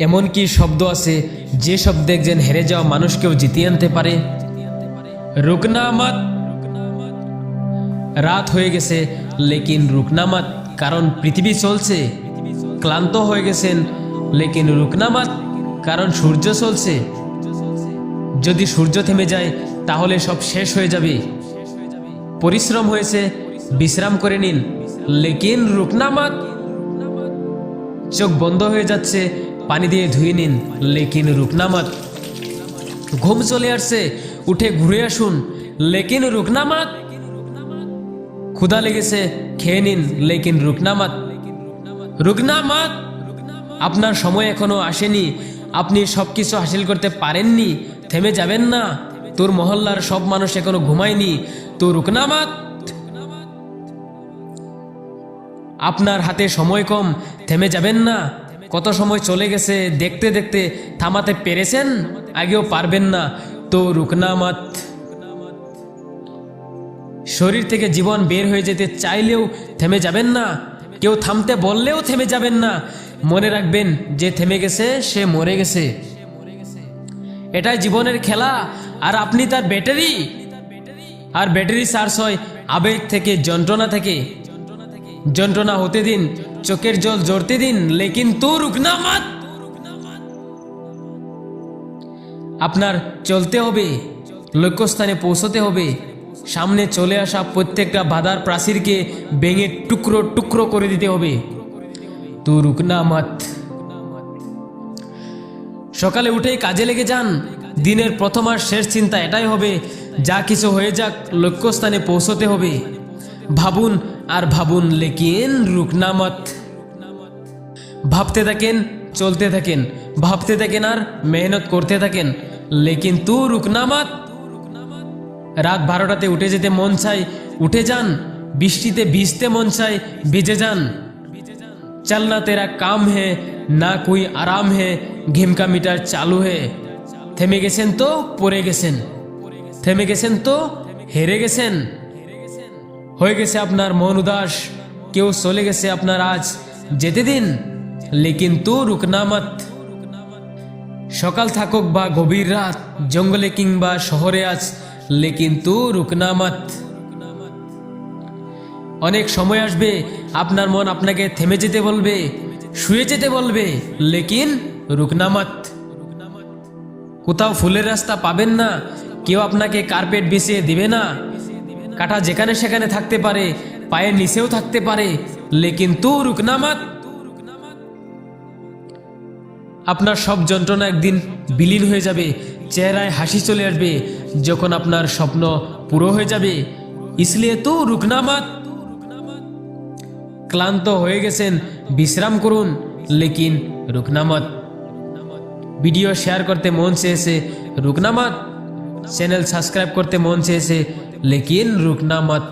এমন কি শব্দ আছে যে শব্দে একজন হেরে যাওয়া মানুষকেও জিতিয়ে আনতে পারে? রুকনা মত। রাত হয়ে গেছে লেকিন রুকনা মত, কারণ পৃথিবী চলছে। ক্লান্ত হয়ে গেছেন লেকিন রুকনা মত, কারণ সূর্য চলছে। যদি সূর্য থেমে যায় তাহলে সব শেষ হয়ে যাবে। পরিশ্রম হয়েছে, বিশ্রাম করে নিন, লেকিন রুকনা মত। চোখ বন্ধ হয়ে যাচ্ছে, পানি দিয়ে ধুয়ে নিন, লেকিন রুকনা মত। ঘুম চলে আসছে, উঠে ঘুরে আসুন, লেকিন রুকনা মত। ক্ষুধা লেগেছে, খেয়ে নিন, লেকিন রুকনা মত। রুকনা মত। আপনার সময় এখনো আসেনি, আপনি সবকিছু হাসিল করতে পারেননি, থেমে যাবেন না। তোর মহল্লার সব মানুষ এখনো ঘুমায়নি, তো রুকনা মত। আপনার হাতে সময় কম, থেমে যাবেন না। কত সময় চলে গেছে দেখতে দেখতে থামাতে পেরেছেন, আগেও পারবেন না, তো রুকনা মত। শরীর থেকে জীবন বের হয়ে যেতে চাইলেও থেমে যাবেন না, কেউ থামতে বললেও থেমে যাবেন না। মনে রাখবেন, যে থেমে গেছে সে মরে গেছে। এটাই জীবনের খেলা, আর আপনি তার ব্যাটারি। আর ব্যাটারি চার্জ হয় আবেগ থেকে, যন্ত্রণা থেকে। যন্ত্রণা হতে দিন, চোখের জল জড়তে দিন, লেকিন তো রুকনা মত। আপনার চলতে হবে, লক্ষ্যস্থানে পৌঁছতে হবে। সামনে চলে আসা প্রত্যেকটা বাধার প্রাচীরকে ভেঙে টুকরো টুকরো করে দিতে হবে, তো রুকনা মত। সকালে উঠেই কাজে লেগে যান। দিনের প্রথম আর শেষ চিন্তা এটাই হবে, যা কিছু হয়ে যাক লক্ষ্যস্থানে পৌঁছতে হবে। ভাবুন আর ভাবুন, লেকিন রুকনা মত। ভাবতে থাকেন, চলতে থাকেন, ভাবতে থাকেন আর মেহনত করতে থাকেন, লেকিন তু রুকনা মত। রাত 12টাতে উঠে যেতে মন চাই, উঠে যান। বৃষ্টিতে ভিজতে মন চাই, ভিজে যান। চলনা তেরা কাম হে, না কোই আরাম হে, ঘিমকা মিটার চালু হে। থেমে গেছেন তো পড়ে গেছেন, থেমে গেছেন তো হেরে গেছেন। হয়ে গেছে আপনার মন উদাস, কেউ চলে গেছে আপনার আজ, যেতে দিন, লেকিন তু রুকনা মত। সকাল থাকুক বা গভীর রাত, জঙ্গলে কিংবা শহরে আজ, লেকিন তু রুকনা মত। অনেক সময় আসবে আপনার মন আপনাকে থেমে যেতে বলবে, শুয়ে যেতে বলবে, লেকিন রুকনা মত। কোথাও ফুলের রাস্তা পাবেন না, কেউ আপনাকে কার্পেট বিছিয়ে দিবে না। কাঁটা যেখানে সেখানে থাকতে পারে, পায়ের নিচেও থাকতে পারে, লেকিন তু রুকনা মত। আপনার সব যন্ত্রণা একদিন বিলীন হয়ে যাবে, চেহারায় হাসি চলে আসবে যখন আপনার স্বপ্ন পুরো হয়ে যাবে, ইসলিয়ে তো রুকনা মত। ক্লান্ত হয়ে গেছেন, বিশ্রাম করুন, লেকিন রুকনা মত। ভিডিও শেয়ার করতে মন চেয়েছে, রুকনা মত। চ্যানেল সাবস্ক্রাইব করতে মন চেয়েছে, লেকিন রুকনা মত।